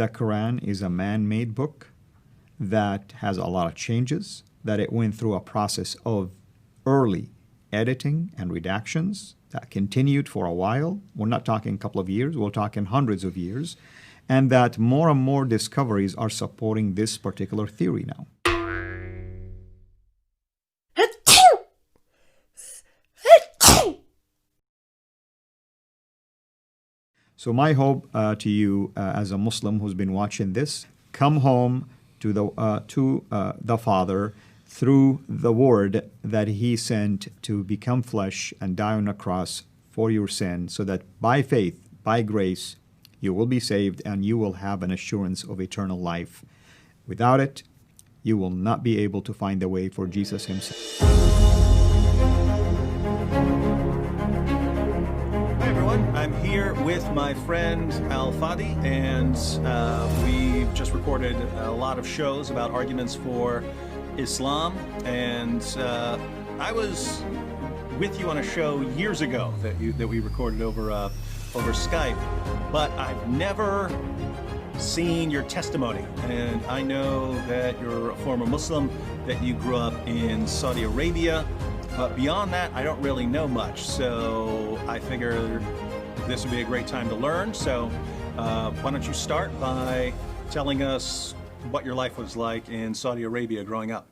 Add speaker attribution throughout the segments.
Speaker 1: the Quran is a man-made book that has a lot of changes, that it went through a process of early editing and redactions that continued for a while. We're not talking a couple of years, we're talking hundreds of years, and that more and more discoveries are supporting this particular theory now. So my hope to you as a Muslim who's been watching this, come home to the Father through the Word that He sent to become flesh and die on a cross for your sin, so that by faith, by grace, you will be saved and you will have an assurance of eternal life. Without it, you will not be able to find the way for Jesus Himself.
Speaker 2: I'm here with my friend Al-Fadi, and we've just recorded a lot of shows about arguments for Islam, and I was with you on a show years ago that we recorded over Skype, but I've never seen your testimony, and I know that you're a former Muslim, that you grew up in Saudi Arabia, but beyond that I don't really know much, so I figured this would be a great time to learn. So why don't you start by telling us what your life was like in Saudi Arabia growing up?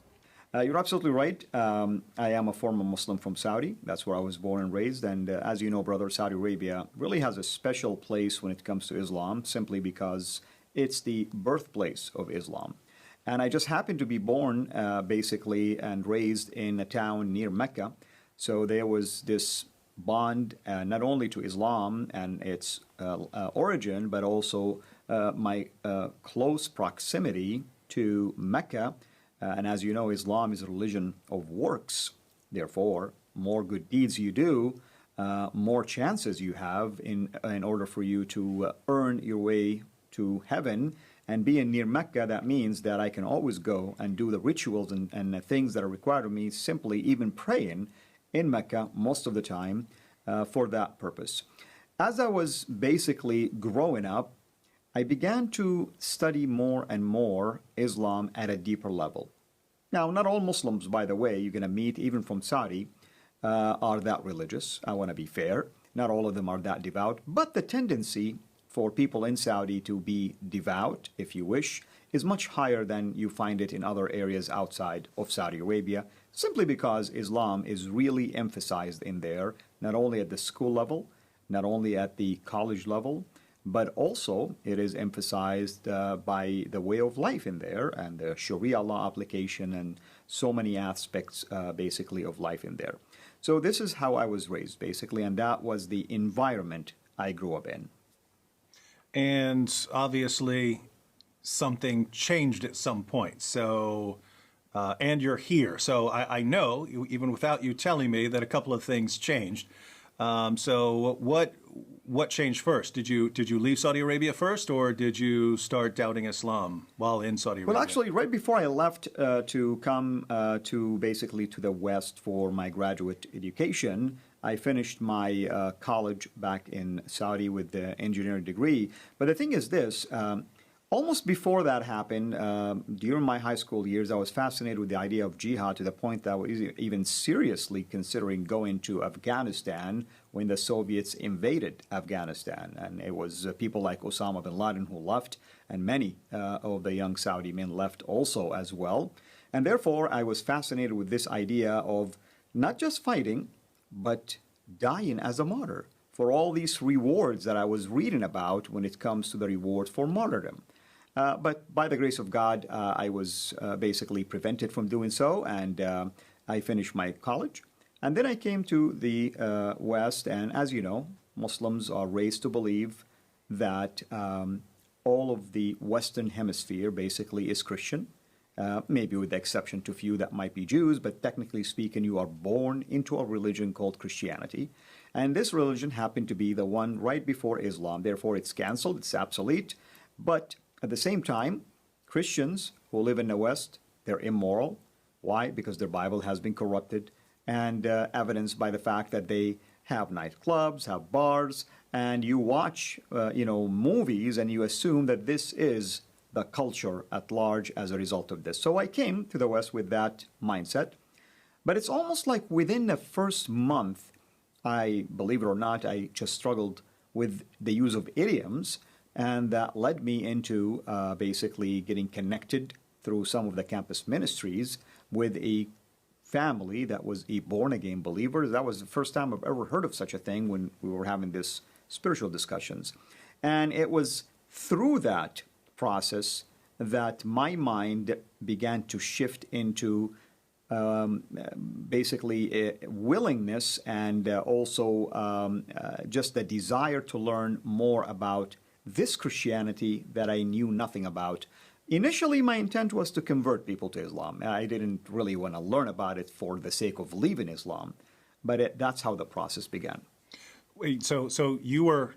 Speaker 1: You're absolutely right. I am a former Muslim from Saudi. That's where I was born and raised. And as you know, brother, Saudi Arabia really has a special place when it comes to Islam, simply because it's the birthplace of Islam. And I just happened to be born, basically, and raised in a town near Mecca. So there was this bond not only to Islam and its origin, but also my close proximity to Mecca. And as you know, Islam is a religion of works. Therefore, more good deeds you do, more chances you have in order for you to earn your way to heaven. And being near Mecca, that means that I can always go and do the rituals and the things that are required of me, simply even praying in Mecca most of the time for that purpose. As I was basically growing up, I began to study more and more Islam at a deeper level. Now, not all Muslims, by the way, you're going to meet, even from Saudi, are that religious. I want to be fair. Not all of them are that devout. But the tendency for people in Saudi to be devout, if you wish, is much higher than you find it in other areas outside of Saudi Arabia, simply because Islam is really emphasized in there, not only at the school level, not only at the college level, but also it is emphasized by the way of life in there and the Sharia law application and so many aspects basically of life in there. So this is how I was raised basically, and that was the environment I grew up in.
Speaker 2: And obviously something changed at some point. So, and you're here. So I know, even without you telling me, that a couple of things changed. So what changed first? Did you leave Saudi Arabia first, or did you start doubting Islam while in Saudi Arabia?
Speaker 1: Well, actually, right before I left to come to basically to the West for my graduate education, I finished my college back in Saudi with the engineering degree. But the thing is this, almost before that happened, during my high school years, I was fascinated with the idea of jihad to the point that I was even seriously considering going to Afghanistan when the Soviets invaded Afghanistan. And it was people like Osama bin Laden who left, and many of the young Saudi men left also as well. And therefore, I was fascinated with this idea of not just fighting, but dying as a martyr for all these rewards that I was reading about when it comes to the reward for martyrdom. But by the grace of God, I was basically prevented from doing so, and I finished my college. And then I came to the West, and as you know, Muslims are raised to believe that all of the Western Hemisphere basically is Christian. Maybe with the exception to few that might be Jews, but technically speaking, you are born into a religion called Christianity. And this religion happened to be the one right before Islam. Therefore, it's canceled, it's obsolete. But at the same time, Christians who live in the West, they're immoral. Why? Because their Bible has been corrupted, and evidenced by the fact that they have nightclubs, have bars, and you watch, movies, and you assume that this is the culture at large as a result of this. So I came to the West with that mindset. But it's almost like within the first month, believe it or not, I just struggled with the use of idioms, and that led me into basically getting connected through some of the campus ministries with a family that was a born-again believer. That was the first time I've ever heard of such a thing when we were having this spiritual discussions. And it was through that process that my mind began to shift into basically a willingness and also just the desire to learn more about this Christianity that I knew nothing about. Initially, my intent was to convert people to Islam. I didn't really want to learn about it for the sake of leaving Islam, but that's how the process began.
Speaker 2: Wait, so you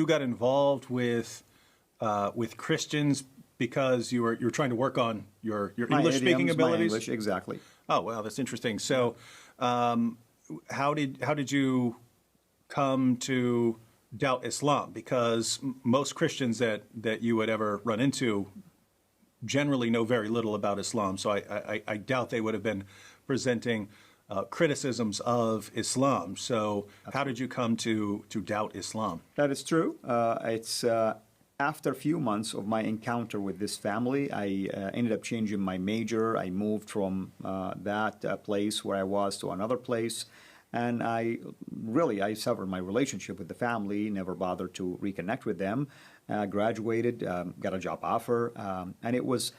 Speaker 2: got involved with Christians because you were trying to work on your English speaking abilities?
Speaker 1: My English, exactly.
Speaker 2: Oh, wow, that's interesting. So, how did you come to doubt Islam? Because most Christians that you would ever run into generally know very little about Islam. So I doubt they would have been presenting criticisms of Islam. So how did you come to doubt Islam?
Speaker 1: That is true. It's after a few months of my encounter with this family, I ended up changing my major. I moved from that place where I was to another place. And I severed my relationship with the family, never bothered to reconnect with them, graduated, got a job offer. And it was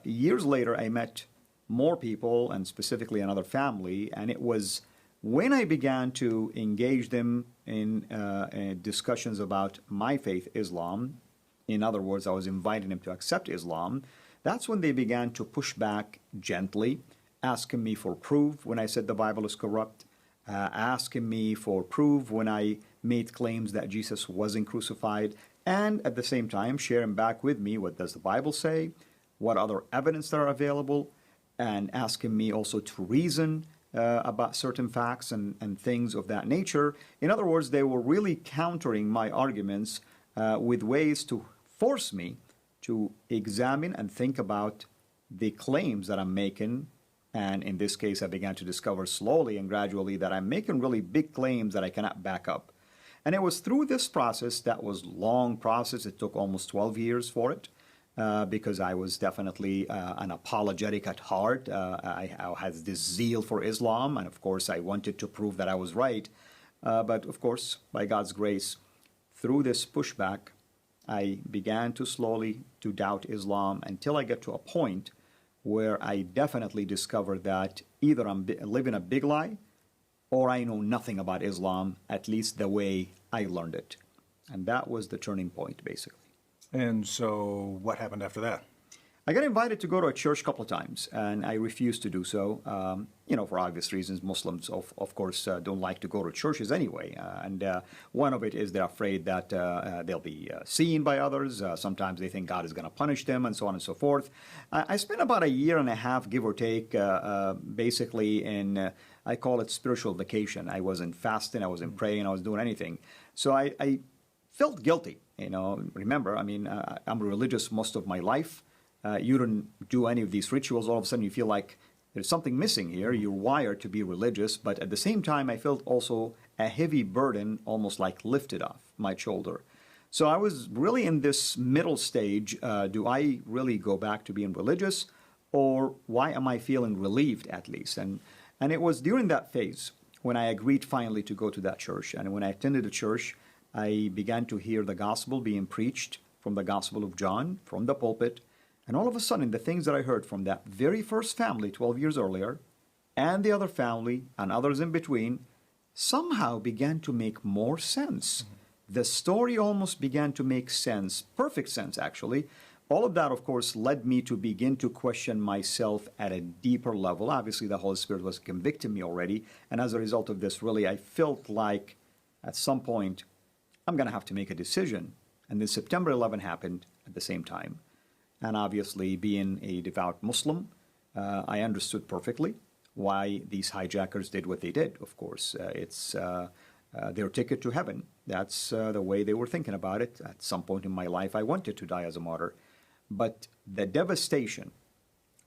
Speaker 1: years later I met more people, and specifically another family. And it was when I began to engage them in discussions about my faith, Islam. In other words, I was inviting them to accept Islam. That's when they began to push back gently, asking me for proof when I said the Bible is corrupt. Asking me for proof when I made claims that Jesus wasn't crucified, and at the same time sharing back with me what does the Bible say, what other evidence there are available, and asking me also to reason about certain facts and things of that nature. In other words, they were really countering my arguments with ways to force me to examine and think about the claims that I'm making. And in this case, I began to discover slowly and gradually that I'm making really big claims that I cannot back up. And it was through this process, that was a long process. It took almost 12 years for it because I was definitely an apologetic at heart. I had this zeal for Islam. And of course, I wanted to prove that I was right. But of course, by God's grace, through this pushback, I began to slowly to doubt Islam until I get to a point where I definitely discovered that either I'm living a big lie or I know nothing about Islam, at least the way I learned it. And that was the turning point, basically.
Speaker 2: And so what happened after that?
Speaker 1: I got invited to go to a church a couple of times, and I refused to do so, for obvious reasons. Muslims, of course, don't like to go to churches anyway. And one of it is they're afraid that they'll be seen by others. Sometimes they think God is going to punish them, and so on and so forth. I spent about a year and a half, give or take, basically in, I call it spiritual vacation. I wasn't fasting, I wasn't praying, I wasn't doing anything. So I felt guilty, Remember, I'm religious most of my life. You don't do any of these rituals, all of a sudden you feel like there's something missing here. You're wired to be religious, but at the same time, I felt also a heavy burden almost like lifted off my shoulder. So I was really in this middle stage. Do I really go back to being religious, or why am I feeling relieved at least? And it was during that phase when I agreed finally to go to that church. And when I attended the church, I began to hear the gospel being preached from the Gospel of John, from the pulpit. And all of a sudden, the things that I heard from that very first family 12 years earlier, and the other family, and others in between, somehow began to make more sense. Mm-hmm. The story almost began to make sense, perfect sense, actually. All of that, of course, led me to begin to question myself at a deeper level. Obviously, the Holy Spirit was convicting me already. And as a result of this, really, I felt like at some point, I'm going to have to make a decision. And then September 11 happened at the same time. And obviously, being a devout Muslim, I understood perfectly why these hijackers did what they did, of course. It's their ticket to heaven. That's the way they were thinking about it. At some point in my life, I wanted to die as a martyr. But the devastation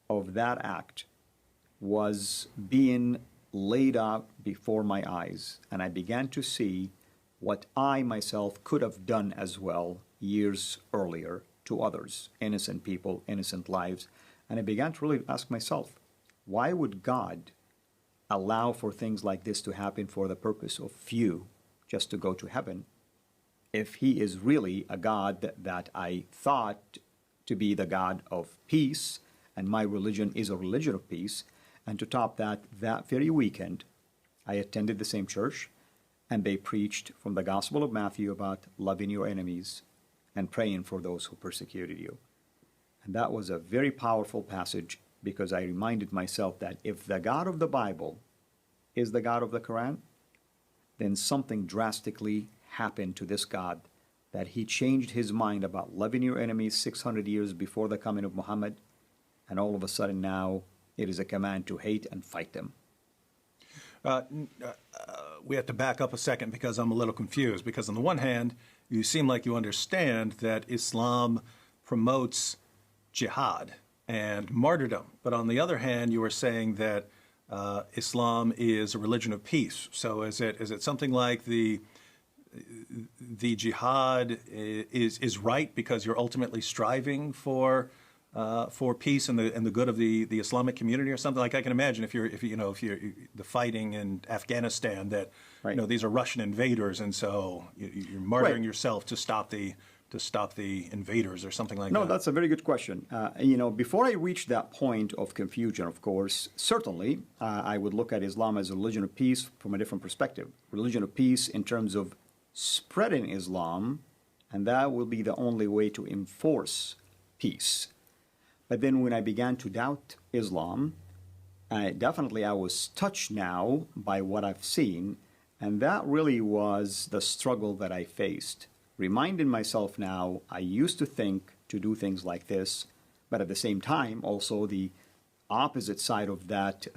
Speaker 1: of that act was being laid out before my eyes, and I began to see what I myself could have done as well years earlier to others, innocent people, innocent lives. And I began to really ask myself, why would God allow for things like this to happen for the purpose of few just to go to heaven, if he is really a God that I thought to be the God of peace, and my religion is a religion of peace? And to top that, that very weekend, I attended the same church, and they preached from the Gospel of Matthew about loving your enemies and praying for those who persecuted you. And that was a very powerful passage, because I reminded myself that if the God of the Bible is the God of the Quran, then something drastically happened to this God, that he changed his mind about loving your enemies 600 years before the coming of Muhammad, and all of a sudden now it is a command to hate and fight them.
Speaker 2: We have to back up a second because I'm a little confused. Because on the one hand, you seem like you understand that Islam promotes jihad and martyrdom. But on the other hand, you were saying that Islam is a religion of peace. So is it something like the jihad is right because you're ultimately striving for peace and the good of the Islamic community, or something? Like, I can imagine if you're the fighting in Afghanistan, that
Speaker 1: right.
Speaker 2: These are Russian invaders, and so you're martyring yourself to stop the invaders or something like that.
Speaker 1: No, that's a very good question. Before I reached that point of confusion, of course, certainly I would look at Islam as a religion of peace from a different perspective. Religion of peace in terms of spreading Islam, and that will be the only way to enforce peace. But then when I began to doubt Islam, I was touched now by what I've seen, and that really was the struggle that I faced. Reminding myself now, I used to think to do things like this, but at the same time, also the opposite side of that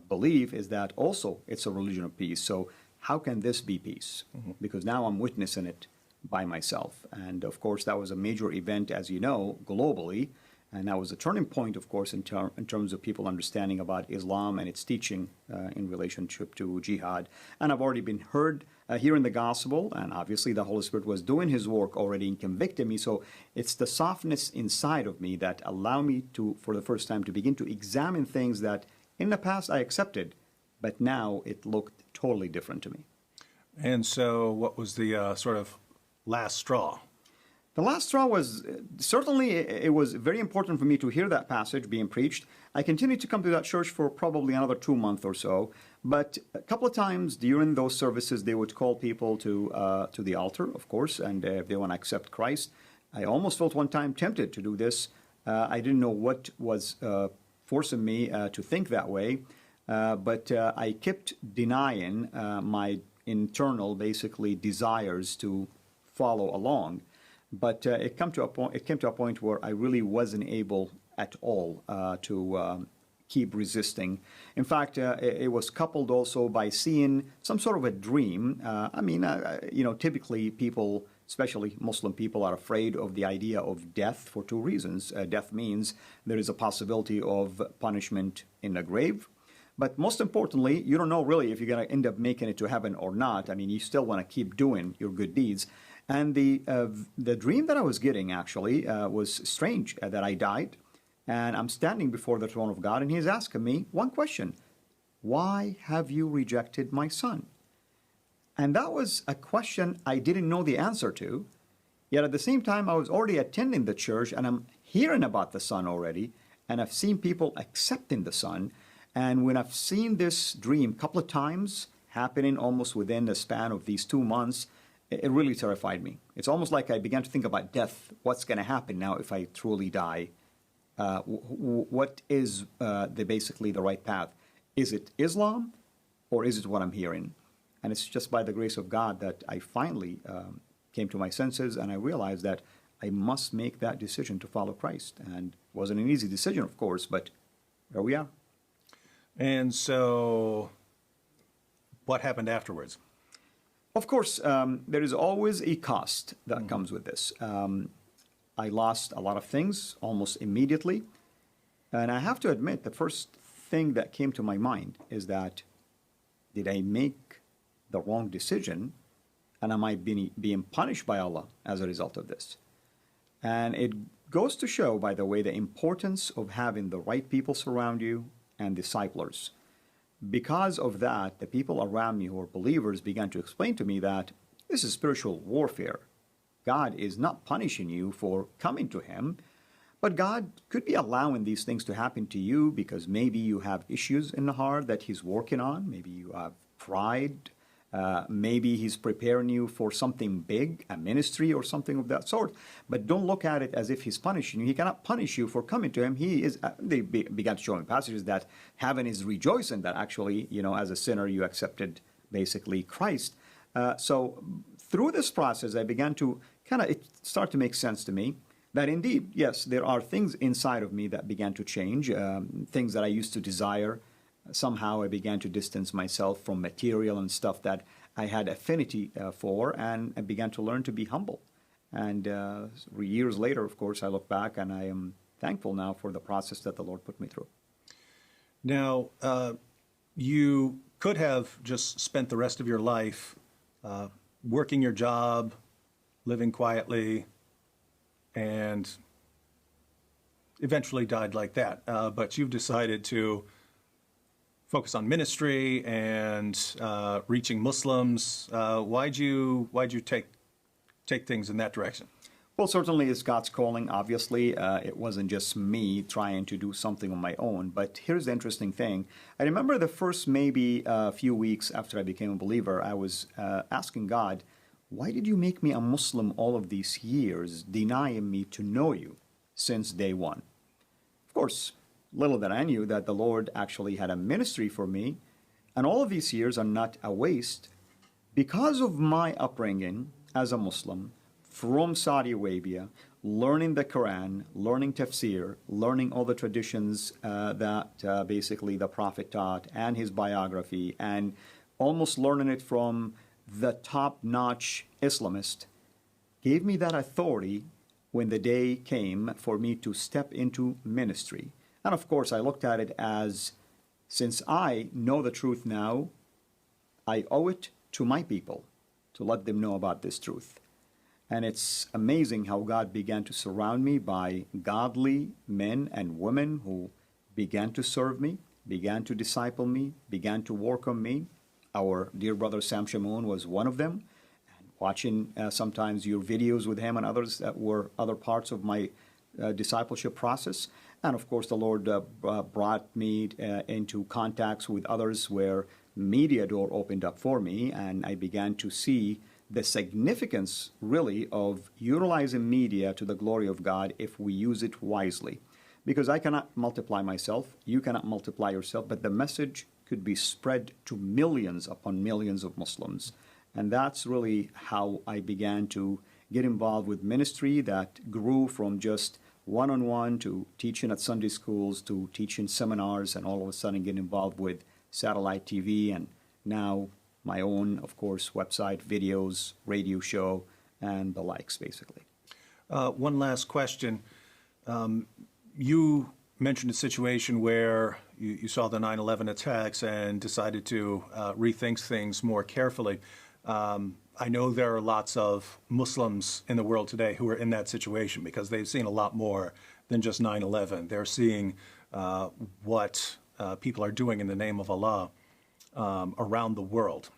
Speaker 1: belief is that also it's a religion of peace. So how can this be peace? Mm-hmm. Because now I'm witnessing it by myself. And of course, that was a major event, as you know, globally. And that was a turning point, of course, in terms of people understanding about Islam and its teaching in relationship to jihad. And I've already been heard hearing the gospel, and obviously the Holy Spirit was doing his work already in convicting me. So it's the softness inside of me that allow me to, for the first time, to begin to examine things that in the past I accepted, but now it looked totally different to me.
Speaker 2: And so what was the sort of last straw?
Speaker 1: The last straw was, certainly it was very important for me to hear that passage being preached. I continued to come to that church for probably another 2 months or so, but a couple of times during those services, they would call people to the altar, of course, and if they want to accept Christ. I almost felt one time tempted to do this. I didn't know what was forcing me to think that way, but I kept denying my internal, basically, desires to follow along. But it came to a point where I really wasn't able at all to keep resisting. In fact, it was coupled also by seeing some sort of a dream. Typically people, especially Muslim people, are afraid of the idea of death for two reasons. Death means there is a possibility of punishment in the grave. But most importantly, you don't know really if you're going to end up making it to heaven or not. I mean, you still want to keep doing your good deeds. And the dream that I was getting actually was strange, that I died, and I'm standing before the throne of God, and he's asking me one question: why have you rejected my son? And that was a question I didn't know the answer to, yet at the same time I was already attending the church, and I'm hearing about the son already, and I've seen people accepting the son. And when I've seen this dream a couple of times happening almost within the span of these 2 months, it really terrified me. It's almost like I began to think about death. What's going to happen now if I truly die? What is basically the right path? Is it Islam, or is it what I'm hearing? And it's just by the grace of God that I finally came to my senses, and I realized that I must make that decision to follow Christ. And it wasn't an easy decision, of course, but there we are.
Speaker 2: And so what happened afterwards?
Speaker 1: Of course, there is always a cost that comes with this. I lost a lot of things almost immediately. And I have to admit, the first thing that came to my mind is that, did I make the wrong decision? And am I being punished by Allah as a result of this? And it goes to show, by the way, the importance of having the right people surround you and disciplers. Because of that, the people around me who are believers began to explain to me that this is spiritual warfare. God is not punishing you for coming to Him, but God could be allowing these things to happen to you because maybe you have issues in the heart that He's working on. Maybe you have pride. Maybe He's preparing you for something big, a ministry or something of that sort. But don't look at it as if He's punishing you. He cannot punish you for coming to Him. He is. They began to show me passages that heaven is rejoicing that actually, as a sinner, you accepted basically Christ. So through this process, I began to it started to make sense to me that indeed, yes, there are things inside of me that began to change, things that I used to desire. Somehow I began to distance myself from material and stuff that I had affinity for, and I began to learn to be humble. And years later, of course, I look back and I am thankful now for the process that the Lord put me through.
Speaker 2: Now, you could have just spent the rest of your life working your job, living quietly, and eventually died like that. But you've decided to focus on ministry and reaching Muslims. Why'd you take things in that direction?
Speaker 1: Well, certainly it's God's calling, obviously. It wasn't just me trying to do something on my own. But here's the interesting thing. I remember the first maybe few weeks after I became a believer, I was asking God, why did you make me a Muslim all of these years, denying me to know you since day one? Of course, little that I knew that the Lord actually had a ministry for me, and all of these years are not a waste. Because of my upbringing as a Muslim from Saudi Arabia, learning the Quran, learning tafsir, learning all the traditions that basically the Prophet taught and his biography, and almost learning it from the top-notch Islamist, gave me that authority when the day came for me to step into ministry. And of course, I looked at it as, since I know the truth now, I owe it to my people to let them know about this truth. And it's amazing how God began to surround me by godly men and women who began to serve me, began to disciple me, began to work on me. Our dear brother Sam Shamoun was one of them. And watching sometimes your videos with him and others that were other parts of my discipleship process. And of course, the Lord brought me into contacts with others where media door opened up for me, and I began to see the significance, really, of utilizing media to the glory of God if we use it wisely. Because I cannot multiply myself, you cannot multiply yourself, but the message could be spread to millions upon millions of Muslims. And that's really how I began to get involved with ministry that grew from just one-on-one to teaching at Sunday schools to teaching seminars, and all of a sudden get involved with satellite TV, and now my own, of course, website, videos, radio show, and the likes, basically.
Speaker 2: One last question. You mentioned a situation where you saw the 9/11 attacks and decided to rethink things more carefully. I know there are lots of Muslims in the world today who are in that situation because they've seen a lot more than just 9/11. They're seeing what people are doing in the name of Allah around the world.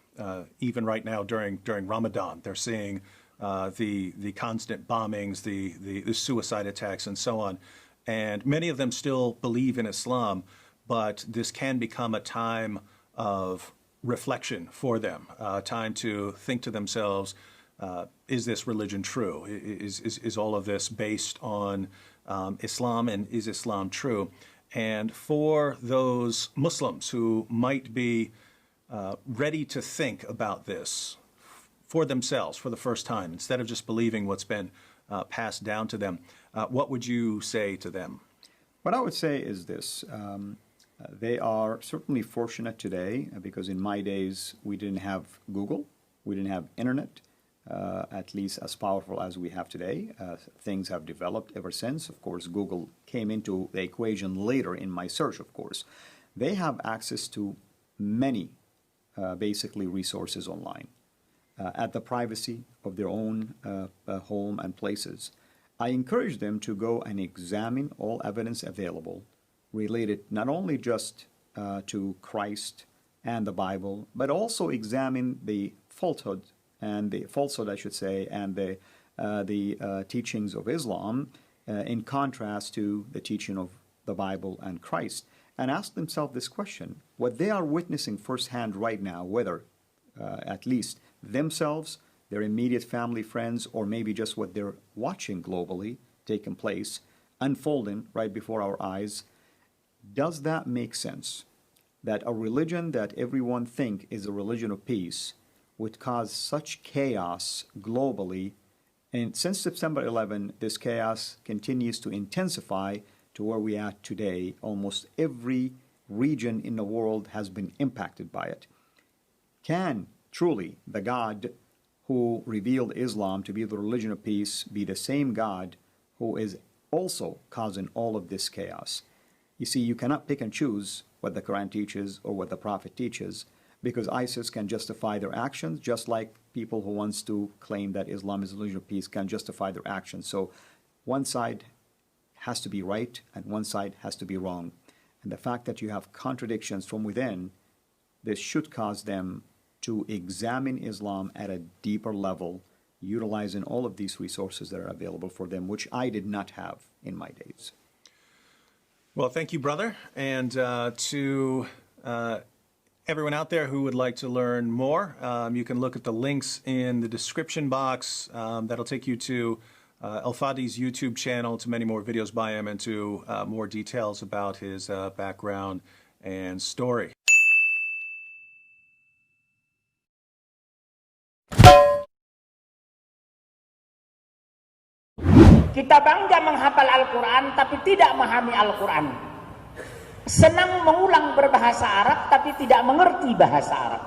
Speaker 2: Even right now during Ramadan, they're seeing the constant bombings, the suicide attacks, and so on. And many of them still believe in Islam, but this can become a time of reflection for them, time to think to themselves, is this religion true? Is all of this based on Islam, and is Islam true? And for those Muslims who might be ready to think about this for themselves for the first time, instead of just believing what's been passed down to them, what would you say to them?
Speaker 1: What I would say is this. They are certainly fortunate today because in my days we didn't have Google, we didn't have internet, at least as powerful as we have today. Things have developed ever since. Of course, Google came into the equation later in my search, of course. They have access to many, basically, resources online at the privacy of their own home and places. I encourage them to go and examine all evidence available related not only just to Christ and the Bible, but also examine the falsehood, I should say, and the teachings of Islam in contrast to the teaching of the Bible and Christ, and ask themselves this question: what they are witnessing firsthand right now, whether at least themselves, their immediate family, friends, or maybe just what they're watching globally taking place, unfolding right before our eyes, does that make sense? That a religion that everyone think is a religion of peace would cause such chaos globally, and since September 11, this chaos continues to intensify to where we are today. Almost every region in the world has been impacted by it. Can truly the God who revealed Islam to be the religion of peace be the same God who is also causing all of this chaos? You see, you cannot pick and choose what the Quran teaches or what the Prophet teaches, because ISIS can justify their actions just like people who wants to claim that Islam is a religion of peace can justify their actions. So one side has to be right and one side has to be wrong. And the fact that you have contradictions from within, this should cause them to examine Islam at a deeper level, utilizing all of these resources that are available for them, which I did not have in my days.
Speaker 2: Well, thank you, brother. And to everyone out there who would like to learn more, you can look at the links in the description box. That'll take you to Al-Fadi's YouTube channel, to many more videos by him, and to more details about his background and story.
Speaker 3: Kita bangga menghafal Al-Quran tapi tidak memahami Al-Quran. Senang mengulang berbahasa Arab tapi tidak mengerti bahasa Arab.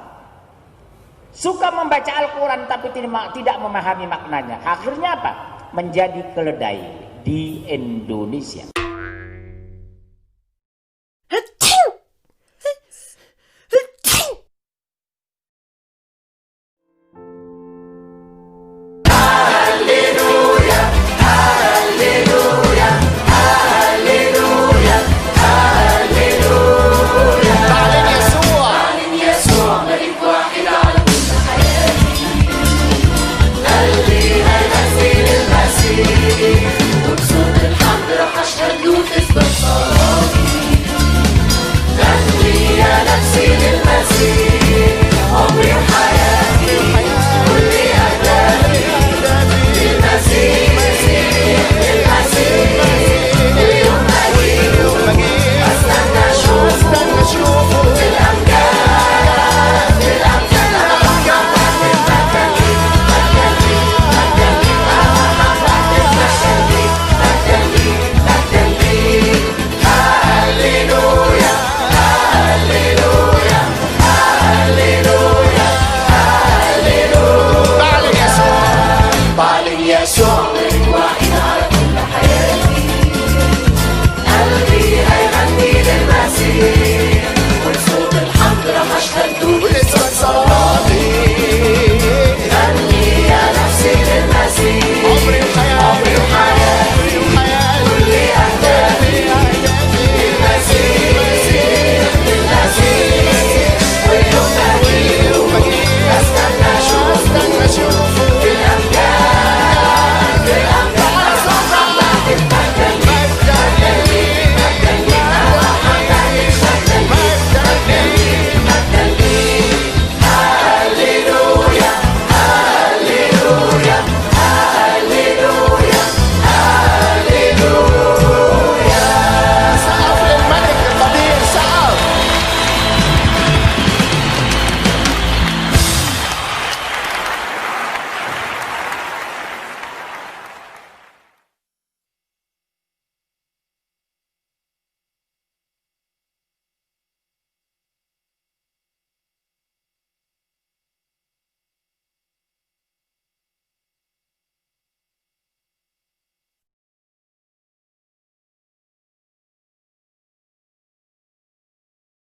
Speaker 3: Suka membaca Al-Quran tapi tidak memahami maknanya. Akhirnya apa? Menjadi keledai di Indonesia.